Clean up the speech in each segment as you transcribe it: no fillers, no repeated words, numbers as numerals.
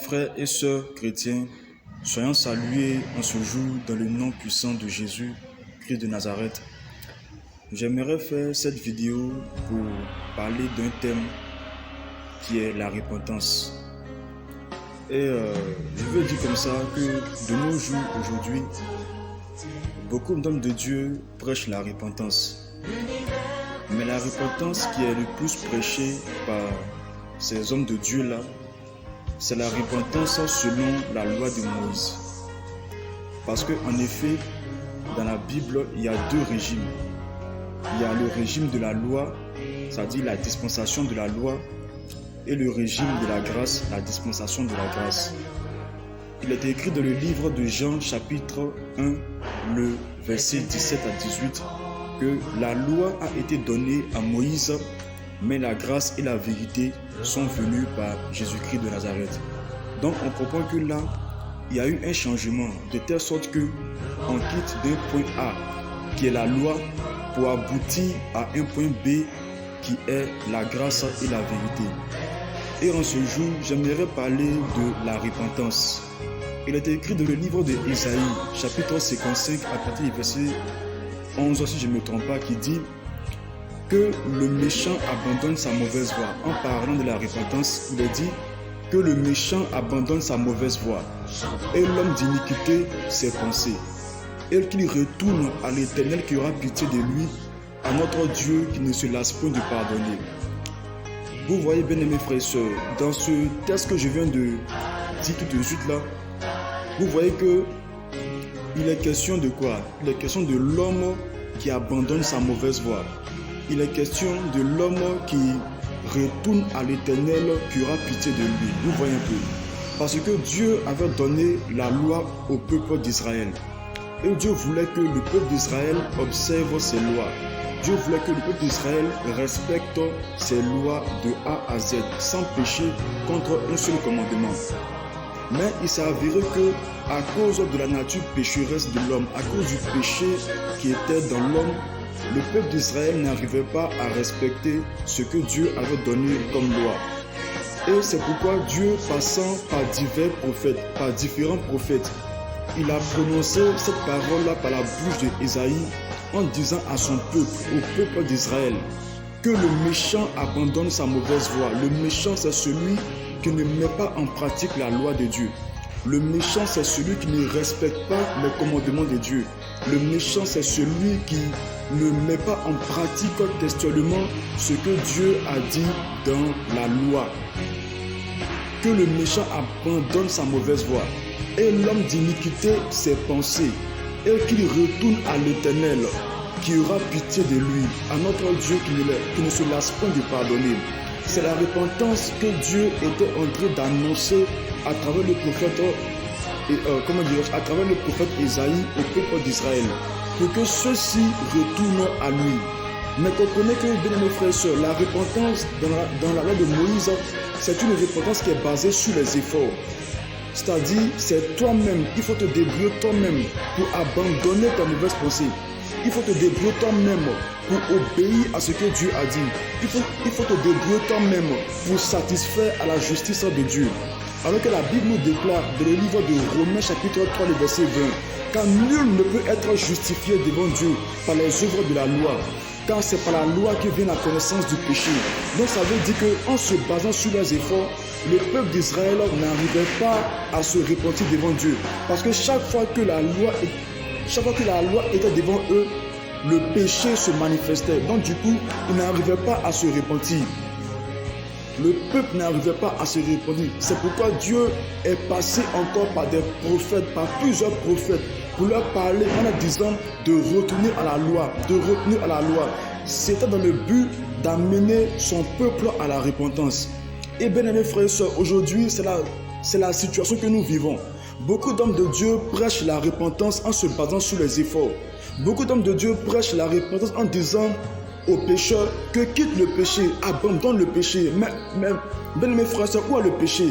Frères et sœurs chrétiens, soyons salués en ce jour dans le nom puissant de Jésus, Christ de Nazareth. J'aimerais faire cette vidéo pour parler d'un thème qui est la repentance. Et je veux dire comme ça que de nos jours aujourd'hui, beaucoup d'hommes de Dieu prêchent la repentance. Mais la repentance qui est le plus prêchée par ces hommes de Dieu-là, c'est la repentance selon la loi de Moïse. Parce qu'en effet, dans la Bible, il y a deux régimes. Il y a le régime de la loi, c'est-à-dire la dispensation de la loi, et le régime de la grâce, la dispensation de la grâce. Il est écrit dans le livre de Jean, chapitre 1, le verset 17 à 18, que la loi a été donnée à Moïse, mais la grâce et la vérité sont venues par Jésus-Christ de Nazareth. Donc on comprend que là, il y a eu un changement, de telle sorte que on quitte d'un point A, qui est la loi, pour aboutir à un point B, qui est la grâce et la vérité. Et en ce jour, j'aimerais parler de la repentance. Il est écrit dans le livre de Isaïe, chapitre 55, à partir du verset 11, si je ne me trompe pas, qui dit que le méchant abandonne sa mauvaise voie. En parlant de la repentance, il est dit que le méchant abandonne sa mauvaise voie et l'homme d'iniquité ses pensées, et qu'il retourne à l'Éternel qui aura pitié de lui, à notre Dieu qui ne se lasse point de pardonner. Vous voyez, bien aimés frères et sœurs, dans ce texte que je viens de dire tout de suite là, vous voyez que il est question de quoi? Il est question de l'homme qui abandonne sa mauvaise voie. Il est question de l'homme qui retourne à l'Éternel qui aura pitié de lui. Vous voyez un peu. Parce que Dieu avait donné la loi au peuple d'Israël. Et Dieu voulait que le peuple d'Israël observe ses lois. Dieu voulait que le peuple d'Israël respecte ses lois de A à Z, sans pécher contre un seul commandement. Mais il s'est avéré que, à cause de la nature pécheresse de l'homme, à cause du péché qui était dans l'homme, le peuple d'Israël n'arrivait pas à respecter ce que Dieu avait donné comme loi. Et c'est pourquoi Dieu, passant par divers prophètes, par différents prophètes, il a prononcé cette parole-là par la bouche d'Ésaïe en disant à son peuple, au peuple d'Israël, que le méchant abandonne sa mauvaise voie. Le méchant, c'est celui qui ne met pas en pratique la loi de Dieu. Le méchant, c'est celui qui ne respecte pas les commandements de Dieu. Le méchant, c'est celui qui ne met pas en pratique textuellement ce que Dieu a dit dans la loi. Que le méchant abandonne sa mauvaise voie et l'homme d'iniquité ses pensées, et qu'il retourne à l'Éternel qui aura pitié de lui, à notre Dieu qui ne se lasse point de pardonner. C'est la repentance que Dieu était en train d'annoncer à travers le prophète, à travers le prophète Isaïe au peuple d'Israël, pour que ceux-ci retournent à lui. Mais comprenez que, bien mes frères et sœurs, la repentance dans la loi de Moïse, c'est une repentance qui est basée sur les efforts. C'est-à-dire, c'est toi-même, il faut te débrouiller toi-même pour abandonner ta mauvaise pensée. Il faut te débrouiller toi-même pour obéir à ce que Dieu a dit. Il faut te débrouiller toi-même pour satisfaire à la justice de Dieu. Alors que la Bible nous déclare dans le livre de Romains chapitre 3, le verset 20, car nul ne peut être justifié devant Dieu par les œuvres de la loi, car c'est par la loi que vient la connaissance du péché. Donc ça veut dire qu'en se basant sur leurs efforts, le peuple d'Israël n'arrivait pas à se repentir devant Dieu. Parce que chaque fois que la loi était devant eux, le péché se manifestait. Donc du coup, ils n'arrivaient pas à se repentir. Le peuple n'arrivait pas à se repentir. C'est pourquoi Dieu est passé encore par des prophètes, par plusieurs prophètes, pour leur parler en leur disant de retourner à la loi, de retenir à la loi. C'était dans le but d'amener son peuple à la repentance. Et bien aimés frères et sœurs, aujourd'hui, c'est la situation que nous vivons. Beaucoup d'hommes de Dieu prêchent la repentance en se basant sur les efforts. Beaucoup d'hommes de Dieu prêchent la repentance en disant aux pécheurs que quitte le péché, abandonne le péché. Mais bien aimés frères et sœurs, où est le péché?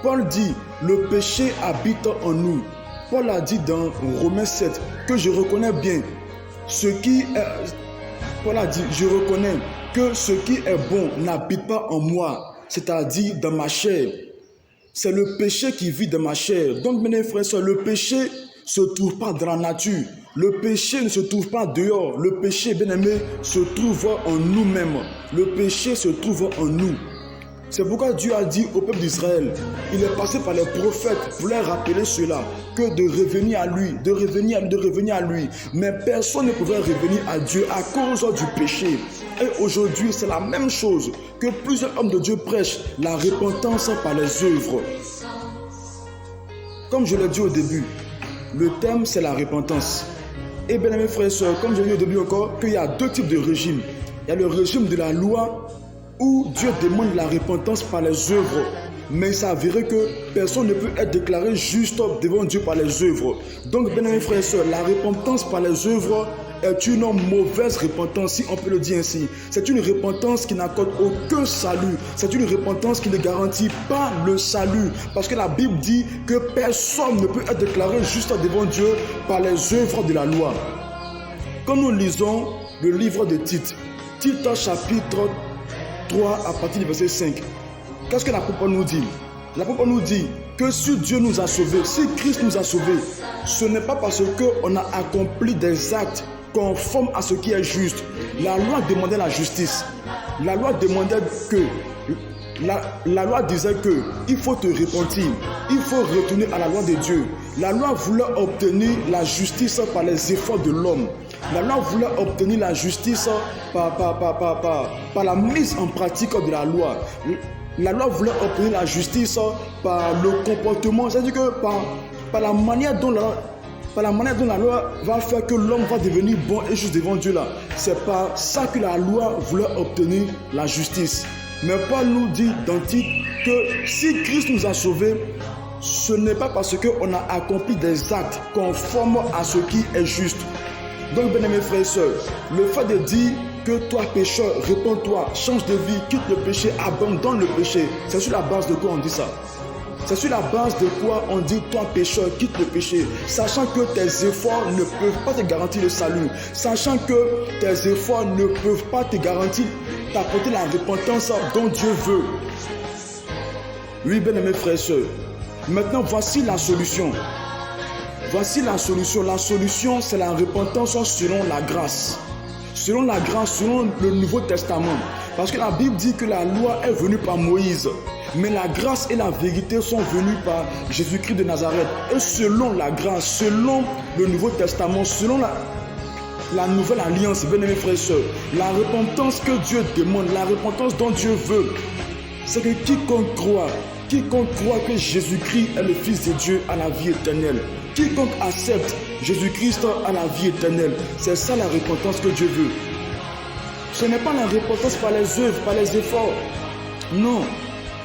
Paul dit, le péché habite en nous. Paul a dit dans Romains 7 que je reconnais bien ce qui est... Paul a dit, je reconnais que ce qui est bon n'habite pas en moi, c'est-à-dire dans ma chair. c'est le péché qui vit dans ma chair. Donc, mes frères et sœurs, le péché ne se trouve pas dans la nature. Le péché ne se trouve pas dehors. Le péché, bien aimé, se trouve en nous-mêmes. Le péché se trouve en nous. C'est pourquoi Dieu a dit au peuple d'Israël, il est passé par les prophètes pour leur rappeler cela, que de revenir à lui, de revenir à lui. Mais personne ne pouvait revenir à Dieu à cause du péché. Et aujourd'hui, c'est la même chose que plusieurs hommes de Dieu prêchent, la repentance par les œuvres. Comme je l'ai dit au début, le thème c'est la repentance. Et bien mes frères et sœurs, comme je l'ai dit au début encore, qu'il y a deux types de régimes. Il y a le régime de la loi où Dieu demande la repentance par les œuvres. Mais il s'avérait que personne ne peut être déclaré juste devant Dieu par les œuvres. Donc, bien mes frères et sœurs, la repentance par les œuvres est une mauvaise repentance, si on peut le dire ainsi. C'est une repentance qui n'accorde aucun salut. C'est une repentance qui ne garantit pas le salut. Parce que la Bible dit que personne ne peut être déclaré juste devant Dieu par les œuvres de la loi. Quand nous lisons le livre de Tite, Tite chapitre 3 à partir du verset 5, qu'est-ce que l'apôtre nous dit? L'apôtre nous dit que si Dieu nous a sauvés, si Christ nous a sauvés, ce n'est pas parce qu'on a accompli des actes conformes à ce qui est juste. La loi demandait la justice. La loi demandait que, la loi disait que il faut te repentir, il faut retourner à la loi de Dieu. La loi voulait obtenir la justice par les efforts de l'homme. La loi voulait obtenir la justice par la mise en pratique de la loi. La loi voulait obtenir la justice par le comportement, c'est-à-dire que par la manière dont la loi va faire que l'homme va devenir bon et juste devant Dieu là. C'est par ça que la loi voulait obtenir la justice. Mais Paul nous dit dans Tite que si Christ nous a sauvés, ce n'est pas parce qu'on a accompli des actes conformes à ce qui est juste. Donc, bien aimés frères et sœurs, le fait de dire que toi pécheur, réponds-toi, change de vie, quitte le péché, abandonne le péché, c'est sur la base de quoi on dit ça? C'est sur la base de quoi on dit toi pécheur, quitte le péché, sachant que tes efforts ne peuvent pas te garantir le salut, sachant que tes efforts ne peuvent pas te garantir t'apporter la repentance dont Dieu veut. Oui, bien aimés frères et sœurs, maintenant voici la solution. Voici la solution. La solution, c'est la repentance selon la grâce. Selon la grâce, selon le Nouveau Testament. Parce que la Bible dit que la loi est venue par Moïse. Mais la grâce et la vérité sont venues par Jésus-Christ de Nazareth. Et selon la grâce, selon le Nouveau Testament, selon la nouvelle alliance, bien aimés frères et sœurs, la repentance que Dieu demande, la repentance dont Dieu veut, c'est que quiconque croit que Jésus-Christ est le Fils de Dieu a la vie éternelle. Quiconque accepte Jésus-Christ a la vie éternelle. C'est ça la repentance que Dieu veut. Ce n'est pas la repentance par les œuvres, par les efforts. Non.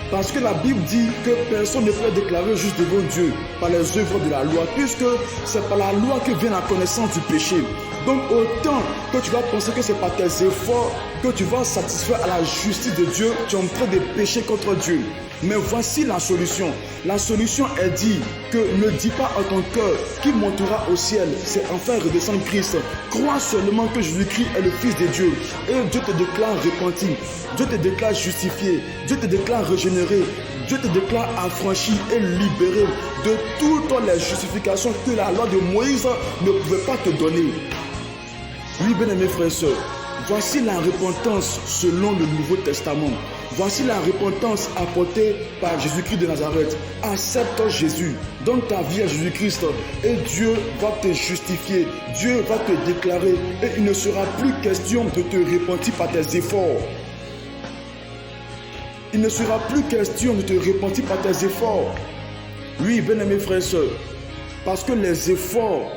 Parce que la Bible dit que personne ne peut être déclaré juste devant Dieu par les œuvres de la loi, puisque c'est par la loi que vient la connaissance du péché. Donc autant que tu vas penser que c'est par tes efforts que tu vas satisfaire à la justice de Dieu, tu es en train de pécher contre Dieu. Mais voici la solution. La solution est dit que ne dis pas à ton cœur qui montera au ciel, c'est enfin redescendre Christ. Crois seulement que Jésus-Christ est le Fils de Dieu. Et Dieu te déclare repenti. Dieu te déclare justifié. Dieu te déclare régénéré. Dieu te déclare affranchi et libéré de toutes les justifications que la loi de Moïse ne pouvait pas te donner. Oui, bien aimés frères et sœurs, voici la repentance selon le Nouveau Testament. Voici la repentance apportée par Jésus-Christ de Nazareth. Accepte Jésus, donne ta vie à Jésus-Christ et Dieu va te justifier. Dieu va te déclarer et il ne sera plus question de te repentir par tes efforts. Il ne sera plus question de te repentir par tes efforts. Oui, bien aimés frères et sœurs, parce que les efforts,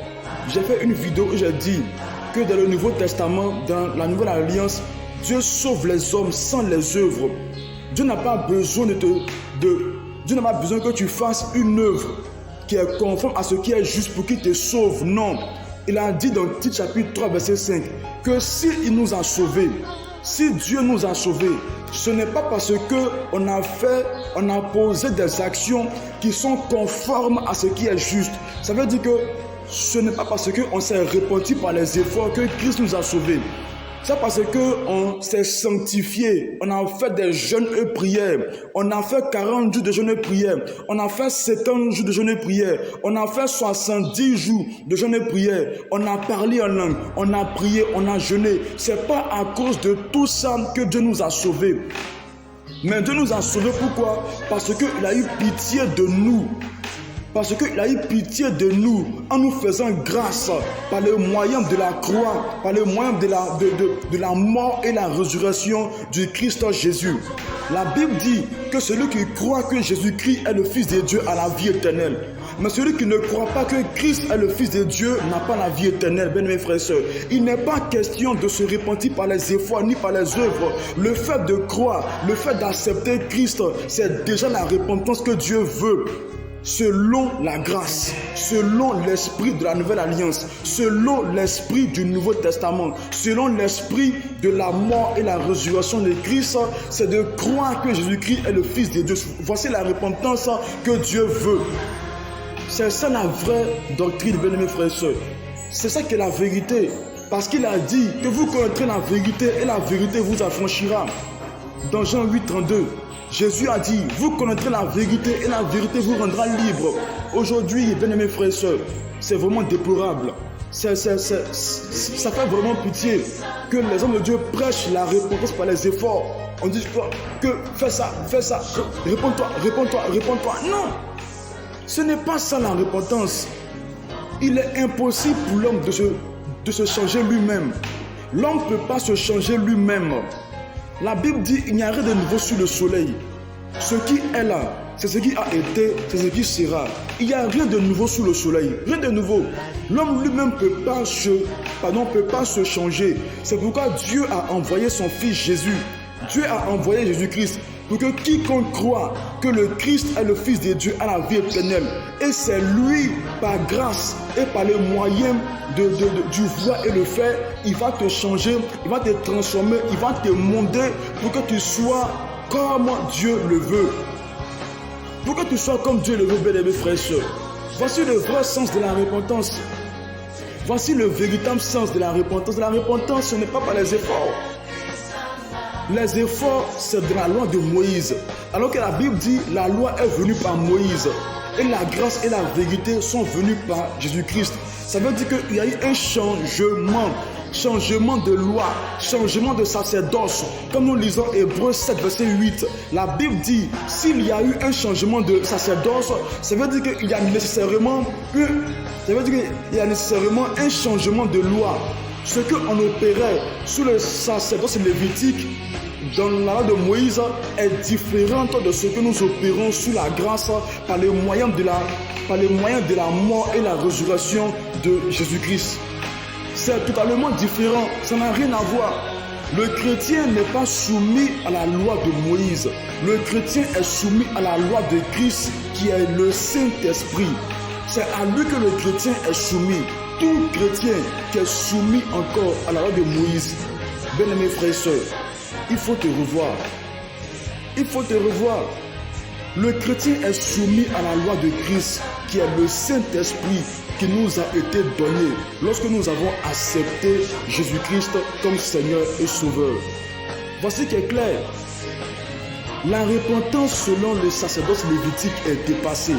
j'ai fait une vidéo où j'ai dit que dans le Nouveau Testament, dans la Nouvelle Alliance, Dieu sauve les hommes sans les œuvres. Dieu n'a pas besoin Dieu n'a pas besoin que tu fasses une œuvre qui est conforme à ce qui est juste pour qu'il te sauve. Non. Il a dit dans Tite chapitre 3 verset 5 que s'il nous a sauvés, si Dieu nous a sauvés, ce n'est pas parce qu'on a posé des actions qui sont conformes à ce qui est juste. Ça veut dire que ce n'est pas parce qu'on s'est repenti par les efforts que Christ nous a sauvés. C'est parce qu'on s'est sanctifié, on a fait des jeûnes et prières, on a fait 40 jours de jeûnes et prières, on a fait 70 jours de jeûnes et prières, on a fait 70 jours de jeûnes et prières, on a parlé en langue, on a prié, on a jeûné. C'est pas à cause de tout ça que Dieu nous a sauvés. Mais Dieu nous a sauvés pourquoi? Parce qu'il a eu pitié de nous. Parce qu'il a eu pitié de nous en nous faisant grâce par le moyen de la croix, par le moyen de la mort et la résurrection du Christ Jésus. La Bible dit que celui qui croit que Jésus-Christ est le Fils de Dieu a la vie éternelle. Mais celui qui ne croit pas que Christ est le Fils de Dieu n'a pas la vie éternelle, bien mes frères et sœurs. Il n'est pas question de se repentir par les efforts ni par les œuvres. Le fait de croire, le fait d'accepter Christ, c'est déjà la repentance que Dieu veut. Selon la grâce, selon l'esprit de la nouvelle alliance, selon l'esprit du Nouveau Testament, selon l'esprit de la mort et la résurrection de Christ, c'est de croire que Jésus-Christ est le Fils de Dieu. Voici la repentance que Dieu veut. C'est ça la vraie doctrine, bien mes frères et sœurs. C'est ça qui est la vérité. Parce qu'il a dit que vous connaîtrez la vérité et la vérité vous affranchira. Dans Jean 8, 32. Jésus a dit, vous connaîtrez la vérité et la vérité vous rendra libre. Aujourd'hui, bien-aimés frères et sœurs, c'est vraiment déplorable. Ça fait vraiment pitié que les hommes de Dieu prêchent la repentance par les efforts. On dit que fais ça, réponds-toi. Non, ce n'est pas ça la repentance. Il est impossible pour l'homme de se changer lui-même. L'homme ne peut pas se changer lui-même. La Bible dit qu'il n'y a rien de nouveau sous le soleil. Ce qui est là, c'est ce qui a été, c'est ce qui sera. Il n'y a rien de nouveau sous le soleil. Rien de nouveau. L'homme lui-même ne peut pas se changer. C'est pourquoi Dieu a envoyé son Fils Jésus. Dieu a envoyé Jésus-Christ pour que quiconque croit que le Christ est le Fils de Dieu a la vie éternelle. Et c'est lui, par grâce et par les moyens du voir et le faire, il va te changer, il va te transformer, il va te molder pour que tu sois comme Dieu le veut. Pour que tu sois comme Dieu le veut, bien-aimés frères et sœurs. Voici le vrai sens de la repentance. Voici le véritable sens de la repentance. La repentance, ce n'est pas par les efforts. Les efforts, c'est de la loi de Moïse. Alors que la Bible dit, la loi est venue par Moïse. Et la grâce et la vérité sont venues par Jésus-Christ. Ça veut dire qu'il y a eu un changement de loi, changement de sacerdoce. Comme nous lisons Hébreux 7, verset 8, la Bible dit, s'il y a eu un changement de sacerdoce, ça veut dire qu'il y a nécessairement un changement de loi. Ce qu'on opérait sous le sacerdoce lévitique, dans la loi de Moïse, est différent de ce que nous opérons sous la grâce par les moyens de la mort et la résurrection de Jésus-Christ. C'est totalement différent, ça n'a rien à voir. Le chrétien n'est pas soumis à la loi de Moïse. Le chrétien est soumis à la loi de Christ qui est le Saint-Esprit. C'est à lui que le chrétien est soumis. Tout chrétien qui est soumis encore à la loi de Moïse, bien-aimés frères et sœurs, il faut te revoir. Il faut te revoir. Le chrétien est soumis à la loi de Christ qui est le Saint-Esprit qui nous a été donné lorsque nous avons accepté Jésus-Christ comme Seigneur et Sauveur. Voici qui est clair. La repentance selon le sacerdoce lévitique est dépassée.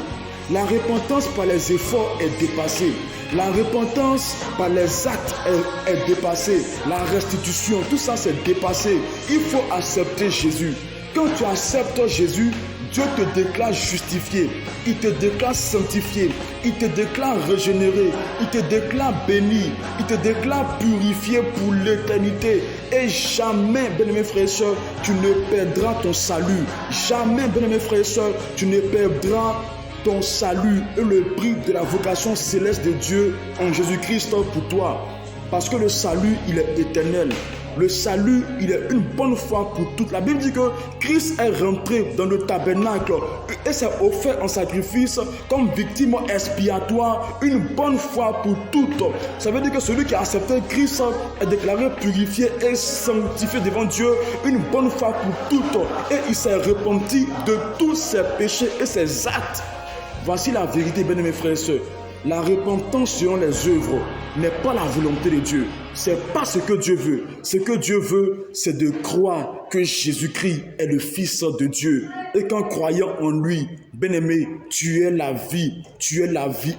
La repentance par les efforts est dépassée. La repentance par les actes est dépassée. La restitution, tout ça c'est dépassé. Il faut accepter Jésus. Quand tu acceptes Jésus, Dieu te déclare justifié, il te déclare sanctifié, il te déclare régénéré, il te déclare béni, il te déclare purifié pour l'éternité. Et jamais, bien-aimés frères et sœurs, tu ne perdras ton salut. Jamais, bien-aimés frères et sœurs, tu ne perdras ton salut et le prix de la vocation céleste de Dieu en Jésus-Christ pour toi. Parce que le salut, il est éternel. Le salut, il est une bonne fois pour toutes. La Bible dit que Christ est rentré dans le tabernacle et s'est offert en sacrifice comme victime expiatoire une bonne fois pour toutes. Ça veut dire que celui qui a accepté Christ est déclaré purifié et sanctifié devant Dieu une bonne fois pour toutes. Et il s'est repenti de tous ses péchés et ses actes. Voici la vérité, bien-aimés frères et sœurs. La repentance selon les œuvres n'est pas la volonté de Dieu. C'est pas ce que Dieu veut. Ce que Dieu veut, c'est de croire que Jésus-Christ est le Fils de Dieu. Et qu'en croyant en lui, bien-aimé, tu es la vie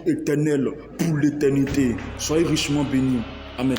éternelle pour l'éternité. Soyez richement bénis. Amen.